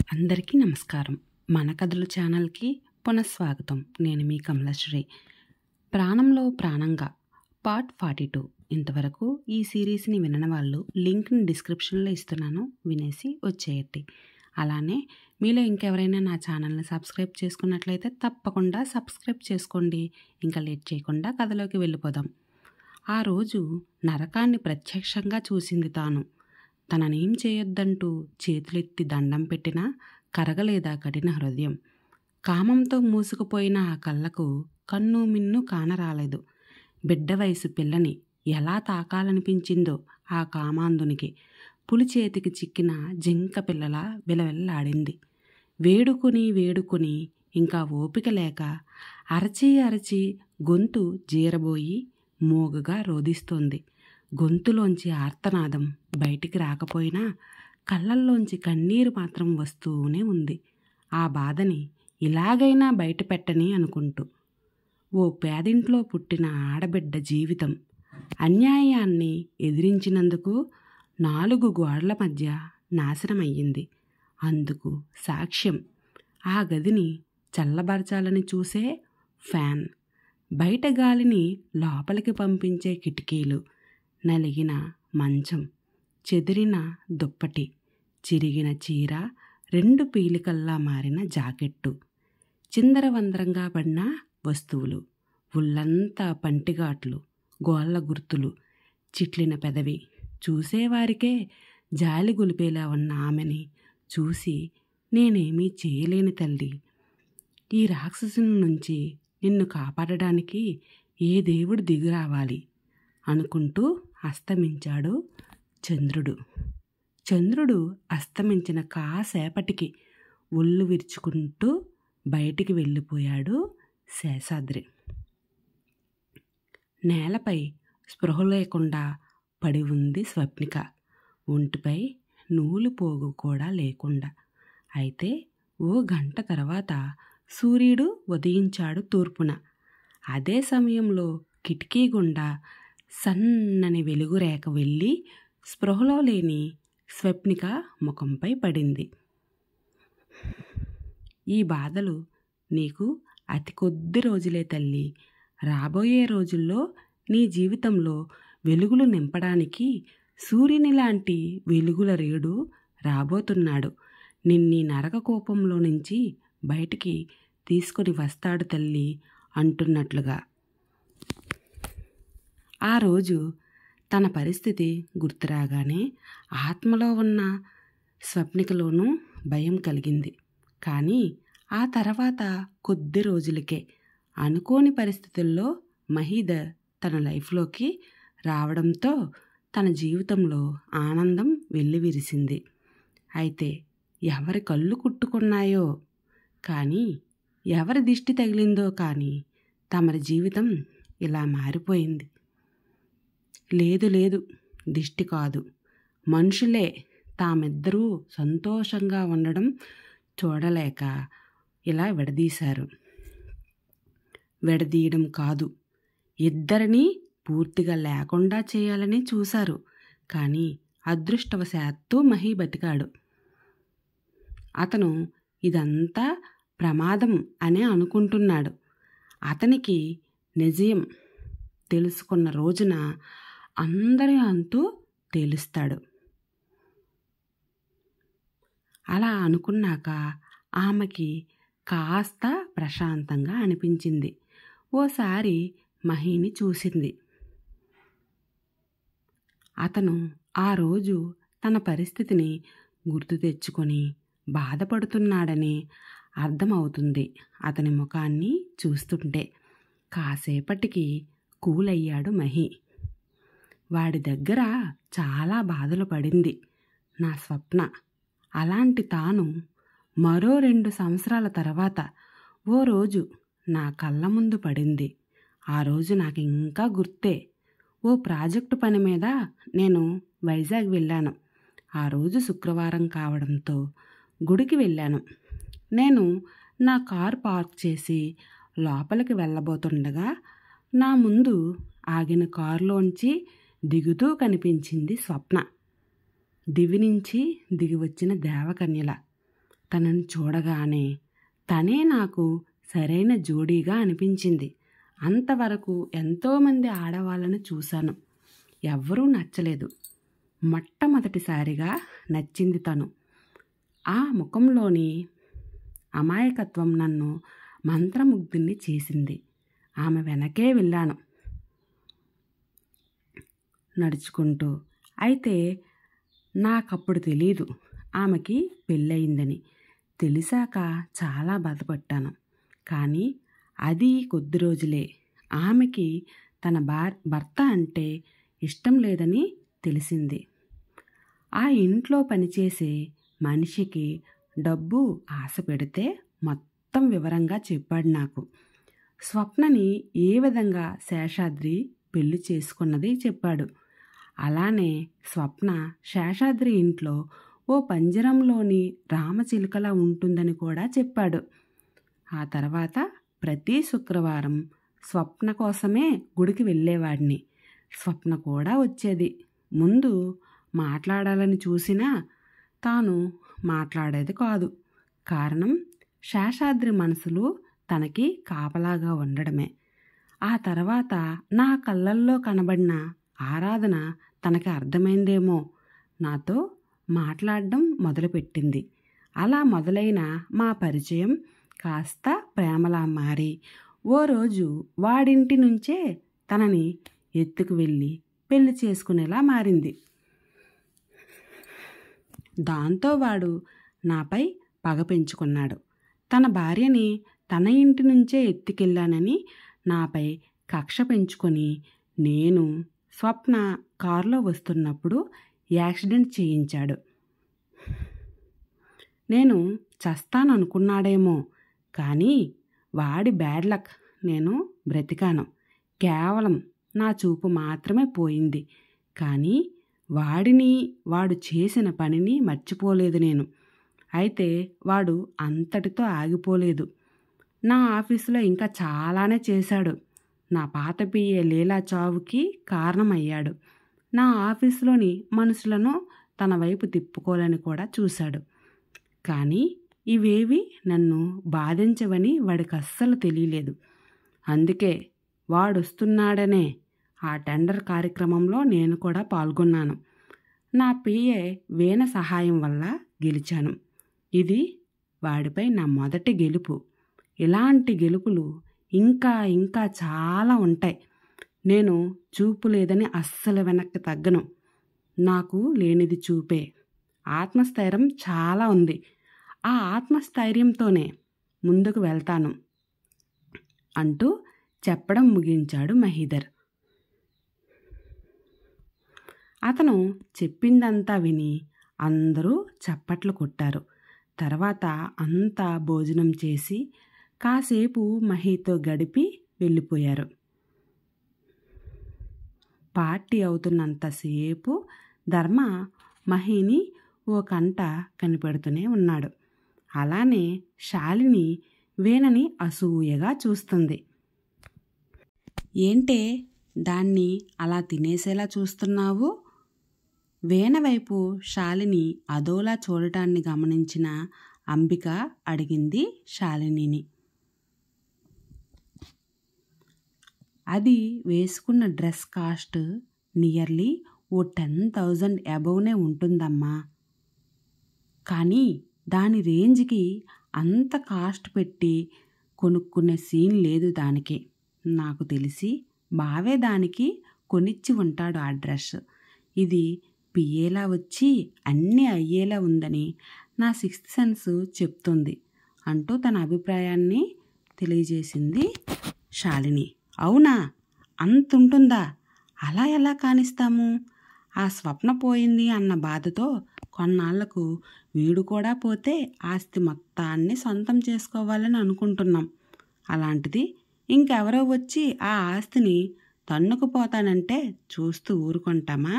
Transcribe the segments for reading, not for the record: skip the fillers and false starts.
అందరికీ నమస్కారం. మన కథలు ఛానల్కి పునఃస్వాగతం. నేను మీ కమలశ్రీ. ప్రాణంలో ప్రాణంగా పార్ట్ 42. ఇంతవరకు ఈ సిరీస్ని వినని వాళ్ళు లింక్ని డిస్క్రిప్షన్లో ఇస్తున్నాను, వినేసి వచ్చేయండి. అలానే మీలో ఇంకెవరైనా నా ఛానల్ని సబ్స్క్రైబ్ చేసుకున్నట్లయితే తప్పకుండా సబ్స్క్రైబ్ చేసుకోండి. ఇంకా లేట్ చేయకుండా కథలోకి వెళ్ళిపోదాం. ఆ రోజు నరకాన్ని ప్రత్యక్షంగా చూసింది తాను. తననేం చేయొద్దంటూ చేతులెత్తి దండం పెట్టినా కరగలేదా కఠిన హృదయం. కామంతో మూసుకుపోయిన ఆ కళ్ళకు కన్ను మిన్ను కానరాలేదు. బిడ్డ వయసు పిల్లని ఎలా తాకాలనిపించిందో ఆ కామాంధునికి. పులి చేతికి చిక్కిన జింక పిల్లలా విలవిల్లాడింది. వేడుకుని ఇంకా ఓపిక లేక అరచి గొంతు జీరబోయి మోగగా రోదిస్తోంది. గొంతులోంచి ఆర్తనాదం బయటికి రాకపోయినా కళ్ళల్లోంచి కన్నీరు మాత్రం వస్తూనే ఉంది. ఆ బాధని ఇలాగైనా బయట పెట్టని అనుకుంటూ. ఓ పేదింట్లో పుట్టిన ఆడబిడ్డ జీవితం అన్యాయాన్ని ఎదిరించినందుకు 4 గోడల మధ్య నాశనమయ్యింది. అందుకు సాక్ష్యం ఆ గదిని చల్లబరచాలని చూసే ఫ్యాన్, బయట గాలిని లోపలికి పంపించే కిటికీలు, నలిగిన మంచం, చెదిరిన దుప్పటి, చిరిగిన చీర, 2 పీలికల్లా మారిన జాకెట్టు, చిందరవందరంగా పడిన వస్తువులు, ఒళ్ళంతా పంటిగాట్లు, గోళ్ళ గుర్తులు, చిట్లిన పెదవి. చూసేవారికే జాలి గొలిపేలా ఉన్న ఆమెని చూసి నేనేమీ చేయలేని తల్లి, ఈ రాక్షసుని నుంచి నిన్ను కాపాడడానికి ఏ దేవుడు దిగిరావాలి అనుకుంటూ అస్తమించాడు చంద్రుడు. చంద్రుడు అస్తమించిన కాసేపటికి ఒళ్ళు విరుచుకుంటూ బయటికి వెళ్ళిపోయాడు శేషాద్రి. నేలపై స్పృహ లేకుండా పడి ఉంది స్వప్నిక, ఒంటిపై నూలు పోగు కూడా లేకుండా. అయితే ఓ గంట తర్వాత సూర్యుడు ఉదయించాడు తూర్పున. అదే సమయంలో కిటికీ గుండా సన్నని వెలుగురేఖ వెళ్ళి స్పృహలో లేని స్వప్నిక ముఖంపై పడింది. ఈ బాధలు నీకు అతి కొద్ది రోజులే తల్లి. రాబోయే రోజుల్లో నీ జీవితంలో వెలుగులు నింపడానికి సూర్యుని లాంటి వెలుగుల రేడు రాబోతున్నాడు. నిన్నీ నరక కోపంలో నుంచి బయటికి తీసుకొని వస్తాడు తల్లి అంటున్నట్లుగా. ఆ రోజు తన పరిస్థితి గుర్తురాగానే ఆత్మలో ఉన్న స్వప్నికలోనూ భయం కలిగింది. కానీ ఆ తర్వాత కొద్ది రోజులకే అనుకోని పరిస్థితుల్లో మహీధర్ తన లైఫ్లోకి రావడంతో తన జీవితంలో ఆనందం వెల్లివిరిసింది. అయితే ఎవరి కళ్ళు కుట్టుకున్నాయో కానీ, ఎవరి దిష్టి తగిలిందో కానీ తమరి జీవితం ఇలా మారిపోయింది. లేదు దిష్టి కాదు, మనుషులే తామిద్దరూ సంతోషంగా ఉండడం చూడలేక ఇలా విడదీశారు. విడదీయడం కాదు, ఇద్దరినీ పూర్తిగా లేకుండా చేయాలని చూశారు. కానీ అదృష్టవశాత్తు మహి బతికాడు. అతను ఇదంతా ప్రమాదం అనే అనుకుంటున్నాడు. అతనికి నిజం తెలుసుకున్న రోజున అందరి అంతు తేలుస్తాడు. అలా అనుకున్నాక ఆమెకి కాస్త ప్రశాంతంగా అనిపించింది. ఓసారి మహిని చూసింది. అతను ఆ రోజు తన పరిస్థితిని గుర్తు తెచ్చుకొని బాధపడుతున్నాడని అర్థమవుతుంది అతని ముఖాన్ని చూస్తుంటే. కాసేపటికి కూలయ్యాడు మహి. వాడి దగ్గర చాలా బాధలు పడింది నా స్వప్న. అలాంటి తాను మరో 2 సంవత్సరాల తర్వాత ఓ రోజు నా కళ్ళ ముందు పడింది. ఆ రోజు నాకు ఇంకా గుర్తే. ఓ ప్రాజెక్టు పని మీద నేను వైజాగ్ వెళ్ళాను. ఆ రోజు శుక్రవారం కావడంతో గుడికి వెళ్ళాను. నేను నా కారు పార్క్ చేసి లోపలికి వెళ్ళబోతుండగా నా ముందు ఆగిన కారులోంచి దిగుతూ కనిపించింది స్వప్న. దివి నుంచి దిగి వచ్చిన దేవకన్యల. తనను చూడగానే తనే నాకు సరైన జోడీగా అనిపించింది. అంతవరకు ఎంతోమంది ఆడవాళ్ళను చూశాను, ఎవ్వరూ నచ్చలేదు. మొట్టమొదటిసారిగా నచ్చింది తను. ఆ ముఖంలోని అమాయకత్వం నన్ను మంత్రముగ్ధుణ్ణి చేసింది. ఆమె వెనకే వెళ్ళాను నడుచుకుంటూ. అయితే నాకప్పుడు తెలీదు ఆమెకి పెళ్ళయిందని. తెలిసాక చాలా బాధపడ్డాను. కానీ అది కొద్ది రోజులే. ఆమెకి తన భర్త అంటే ఇష్టం లేదని తెలిసింది. ఆ ఇంట్లో పనిచేసే మనిషికి డబ్బు ఆశ పెడితే మొత్తం వివరంగా చెప్పాడు నాకు. స్వప్నని ఏ విధంగా శేషాద్రి పెళ్లి చేసుకున్నది చెప్పాడు. అలానే స్వప్న శేషాద్రి ఇంట్లో ఓ పంజరంలోని రామచిలుకలా ఉంటుందని కూడా చెప్పాడు. ఆ తర్వాత ప్రతి శుక్రవారం స్వప్న కోసమే గుడికి వెళ్ళేవాడిని. స్వప్న కూడా వచ్చేది. ముందు మాట్లాడాలని చూసినా తాను మాట్లాడేది కాదు. కారణం శేషాద్రి మనసులో తనకి కాపలాగా ఉండడమే. ఆ తర్వాత నా కళ్ళల్లో కనబడిన ఆరాధన తనకి అర్థమైందేమో, నాతో మాట్లాడడం మొదలుపెట్టింది. అలా మొదలైన మా పరిచయం కాస్త ప్రేమలా మారి ఓ రోజు వాడింటి నుంచే తనని ఎత్తుకు వెళ్ళి పెళ్లి చేసుకునేలా మారింది. దాంతో వాడు నాపై పగ పెంచుకున్నాడు. తన భార్యని తన ఇంటి నుంచే ఎత్తుకెళ్ళానని నాపై కక్ష పెంచుకొని నేను స్వప్న కారులో వస్తున్నప్పుడు యాక్సిడెంట్ చేయించాడు. నేను చస్తాననుకున్నాడేమో, కానీ వాడి బ్యాడ్ లక్, నేను బ్రతికాను. కేవలం నా చూపు మాత్రమే పోయింది. కానీ వాడు చేసిన పనిని మర్చిపోలేదు నేను. అయితే వాడు అంతటితో ఆగిపోలేదు. నా ఆఫీసులో ఇంకా చాలానే చేశాడు. నా పాత పిఏ లీలా చావుకి కారణమయ్యాడు. నా ఆఫీసులోని మనుషులను తన వైపు తిప్పుకోవాలని కూడా చూశాడు. కానీ ఇవేవి నన్ను బాధించవని వాడికి అస్సలు తెలియలేదు. అందుకే వాడొస్తున్నాడనే ఆ టెండర్ కార్యక్రమంలో నేను కూడా పాల్గొన్నాను. నా పిఏ వీణ సహాయం వల్ల గెలిచాను. ఇది వాడిపై నా మొదటి గెలుపు. ఇలాంటి గెలుపులు ఇంకా ఇంకా చాలా ఉంటాయి. నేను చూపు లేదని అస్సలు వెనక్కి తగ్గను. నాకు లేనిది చూపే. ఆత్మస్థైర్యం చాలా ఉంది. ఆ ఆత్మస్థైర్యంతోనే ముందుకు వెళ్తాను అంటూ చెప్పడం ముగించాడు మహీధర్. అతను చెప్పిందంతా విని అందరూ చప్పట్లు కొట్టారు. తర్వాత అంతా భోజనం చేసి కాసేపు మహీతో గడిపి వెళ్ళిపోయారు. పార్టీ అవుతున్నంతసేపు ధర్మ మహీని ఓ కంట కనిపెడుతూనే ఉన్నాడు. అలానే శాలిని వీణని అసూయగా చూస్తుంది. ఏంటే దాన్ని అలా తినేసేలా చూస్తున్నావు? వీణ వైపు శాలిని అదోలా చూడటాన్ని గమనించిన అంబిక అడిగింది శాలినిని. అది వేసుకున్న డ్రెస్ కాస్ట్ నియర్లీ ఓ 10,000 అబౌవ్నే ఉంటుందమ్మా. కానీ దాని రేంజ్కి అంత కాస్ట్ పెట్టి కొనుక్కునే సీన్ లేదు దానికి. నాకు తెలిసి బావే దానికి కొనిచ్చి ఉంటాడు ఆ డ్రెస్. ఇది పియ్యేలా వచ్చి అన్నీ అయ్యేలా ఉందని నా సిక్స్త్ సెన్స్ చెప్తుంది అంటూ తన అభిప్రాయాన్ని తెలియజేసింది శాలిని. అవునా, అంతుంటుందా? అలా ఎలా కానిస్తాము? ఆ స్వప్న పోయింది అన్న బాధతో కొన్నాళ్లకు వీడు కూడా పోతే ఆస్తి మొత్తాన్ని సొంతం చేసుకోవాలని అనుకుంటున్నాం. అలాంటిది ఇంకెవరో వచ్చి ఆ ఆస్తిని తన్నుకుపోతానంటే చూస్తూ ఊరుకుంటామా?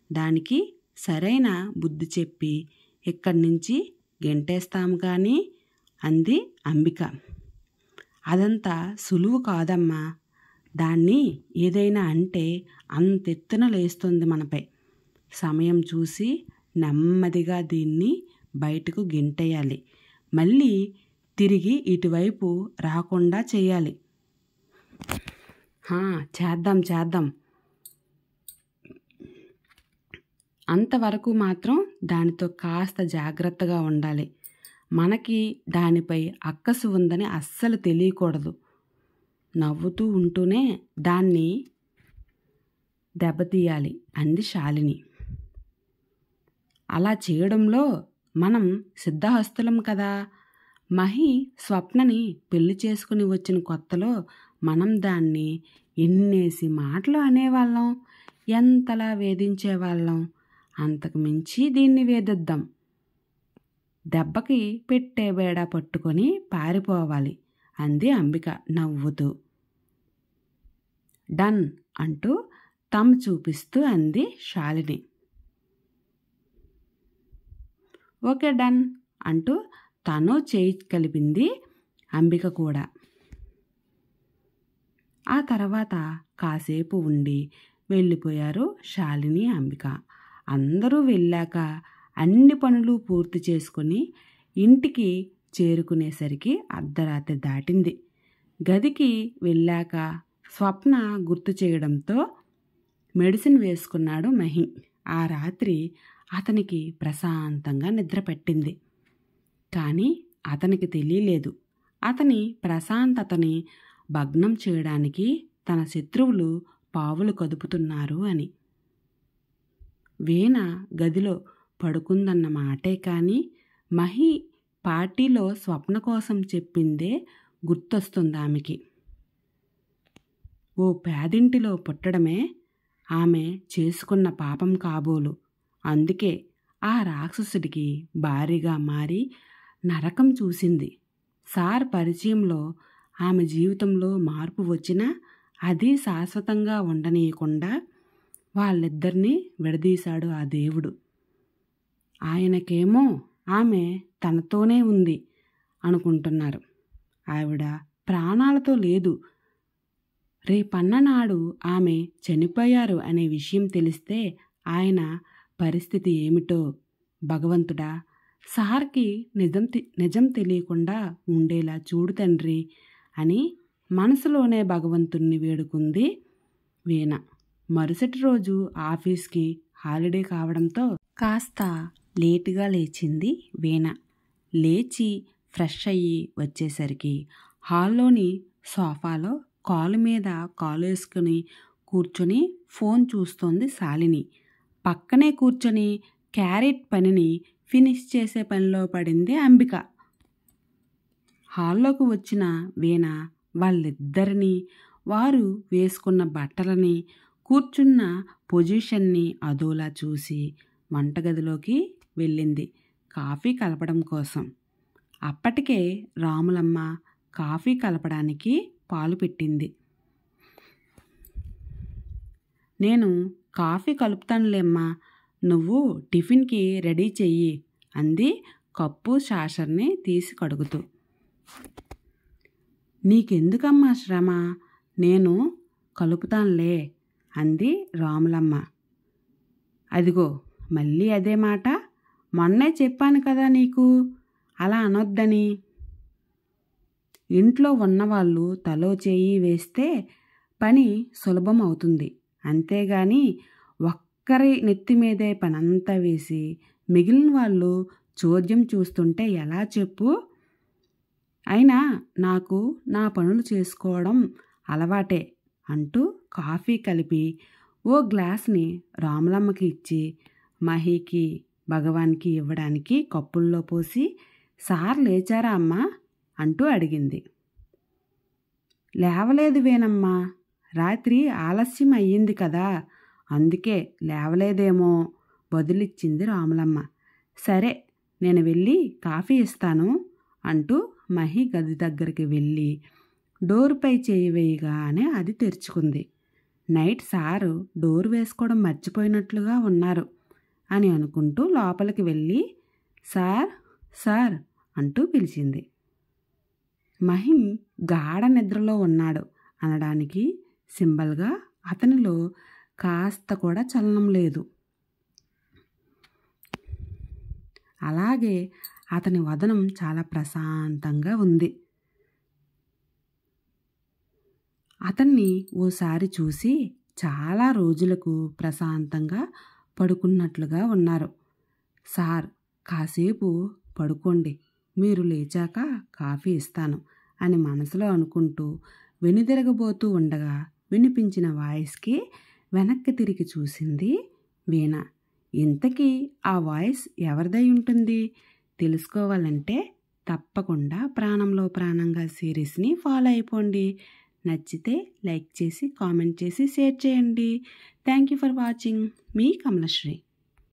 దానికి సరైన బుద్ధి చెప్పి ఇక్కడి నుంచి గెంటేస్తాము కానీ అంది అంబిక. అదంతా సులువు కాదమ్మా. దాన్ని ఏదైనా అంటే అంతెత్తున లేస్తుంది మనపై. సమయం చూసి నెమ్మదిగా దీన్ని బయటకు గెంటేయాలి. మళ్ళీ తిరిగి ఇటువైపు రాకుండా చేయాలి. చేద్దాం. అంతవరకు మాత్రం దానితో కాస్త జాగ్రత్తగా ఉండాలి. మనకి దానిపై అక్కసు ఉందని అస్సలు తెలియకూడదు. నవ్వుతూ ఉంటూనే దాన్ని దెబ్బతీయాలి అంది శాలిని. అలా చేయడంలో మనం సిద్ధహస్తులం కదా. మహి స్వప్నని పెళ్లి చేసుకుని వచ్చిన కొత్తలో మనం దాన్ని ఎన్నేసి మాటలు అనేవాళ్ళం, ఎంతలా వేధించేవాళ్ళం. అంతకు మించి దీన్ని వేధిద్దాం. దెబ్బకి పెట్టే బేడ పట్టుకొని పారిపోవాలి అంది అంబిక నవ్వుతూ. డన్ అంటూ తమ్ చూపిస్తూ అంది శాలిని. ఓకే డన్ అంటూ తను చేయి కలిపింది అంబిక కూడా. ఆ తర్వాత కాసేపు ఉండి వెళ్ళిపోయారు శాలిని, అంబిక. అందరూ వెళ్ళాక అన్ని పనులు పూర్తి చేసుకుని ఇంటికి చేరుకునేసరికి అర్ధరాత్రి దాటింది. గదికి వెళ్ళాక స్వప్న గుర్తు చేయడంతో మెడిసిన్ వేసుకున్నాడు మహి. ఆ రాత్రి అతనికి ప్రశాంతంగా నిద్ర పట్టింది. కానీ అతనికి తెలియలేదు, అతని ప్రశాంతతని భగ్నం చేయడానికి తన శత్రువులు పావులు కదుపుతున్నారు అని. వీణ గదిలో పడుకుందన్న మాటే కానీ మహి పార్టీలో స్వప్న కోసం చెప్పిందే గుర్తొస్తుంది ఆమెకి. ఓ పేదింటిలో పుట్టడమే ఆమె చేసుకున్న పాపం కాబోలు. అందుకే ఆ రాక్షసుడికి భారీగా మారి నరకం చూసింది. సార్ పరిచయంలో ఆమె జీవితంలో మార్పు వచ్చినా అది శాశ్వతంగా ఉండనీయకుండా వాళ్ళిద్దరినీ విడదీశాడు ఆ దేవుడు. ఆయనకేమో ఆమె తనతోనే ఉంది అనుకుంటున్నారు. ఆవిడ ప్రాణాలతో లేదు. రేపన్ననాడు ఆమె చనిపోయారు అనే విషయం తెలిస్తే ఆయన పరిస్థితి ఏమిటో. భగవంతుడా, సార్కి నిజం తెలియకుండా ఉండేలా చూడు తండ్రి అని మనసులోనే భగవంతుణ్ణి వేడుకుంది వీణ. మరుసటి రోజు ఆఫీస్కి హాలిడే కావడంతో కాస్త లేటుగా లేచింది వీణ. లేచి ఫ్రెష్ అయ్యి వచ్చేసరికి హాల్లోని సోఫాలో కాలు మీద కాలు వేసుకుని కూర్చొని ఫోన్ చూస్తోంది శాలిని. పక్కనే కూర్చొని క్యారెట్ పనిని ఫినిష్ చేసే పనిలో పడింది అంబిక. హాల్లోకి వచ్చిన వీణ వాళ్ళిద్దరినీ, వారు వేసుకున్న బట్టలని, కూర్చున్న పొజిషన్ని అదోలా చూసి వంటగదిలోకి వెళ్ళింది కాఫీ కలపడం కోసం. అప్పటికే రాములమ్మ కాఫీ కలపడానికి పాలు పెట్టింది. నేను కాఫీ కలుపుతానులేమ్మా, నువ్వు టిఫిన్కి రెడీ చెయ్యి అంది కప్పు సాషర్ని తీసి కడుగుతూ. నీకెందుకమ్మా శ్రమ, నేను కలుపుతానులే అంది రాములమ్మ. అదిగో మళ్ళీ అదే మాట, మొన్నే చెప్పాను కదా నీకు అలా అనొద్దని. ఇంట్లో ఉన్నవాళ్ళు తలో చేయి వేస్తే పని సులభం అవుతుంది. అంతేగాని ఒక్కరి నెత్తి మీదే పనంతా వేసి మిగిలిన వాళ్ళు చోద్యం చూస్తుంటే ఎలా చెప్పు? అయినా నాకు నా పనులు చేసుకోవడం అలవాటే అంటూ కాఫీ కలిపి ఓ గ్లాస్ని రాములమ్మకి ఇచ్చి మహికి భగవాన్కి ఇవ్వడానికి కప్పుల్లో పోసి, సార్ లేచారా అమ్మా అంటూ అడిగింది. లేవలేదు వేనమ్మా, రాత్రి ఆలస్యం అయ్యింది కదా, అందుకే లేవలేదేమో బదులిచ్చింది రాములమ్మ. సరే నేను వెళ్ళి కాఫీ ఇస్తాను అంటూ మహి గది దగ్గరికి వెళ్ళి డోరుపై చేయి వేయగానే అది తెరుచుకుంది. నైట్ సారు డోర్ వేసుకోవడం మర్చిపోయినట్లుగా ఉన్నారు అని అనుకుంటూ లోపలికి వెళ్ళి సార్ సార్ అంటూ పిలిచింది. మహి గాఢ నిద్రలో ఉన్నాడు అనడానికి సింబల్గా అతనిలో కాస్త కూడా చలనం లేదు. అలాగే అతని వదనం చాలా ప్రశాంతంగా ఉంది. అతన్ని ఓసారి చూసి చాలా రోజులకు ప్రశాంతంగా పడుకున్నట్లుగా ఉన్నారు. సార్, కాసేపు పడుకోండి, మీరు లేచాక కాఫీ ఇస్తాను అని మనసులో అనుకుంటూ వెనుదిరగబోతూ ఉండగా వినిపించిన వాయిస్కి వెనక్కి తిరిగి చూసింది వీణ. ఇంతకీ ఆ వాయిస్ ఎవరిదై ఉంటుంది? తెలుసుకోవాలంటే తప్పకుండా ప్రాణంలో ప్రాణంగా సిరీస్ని ఫాలో అయిపోండి. నచ్చితే లైక్ చేసి, కామెంట్ చేసి, షేర్ చేయండి. Thank you for watching. మీ కమలశ్రీ.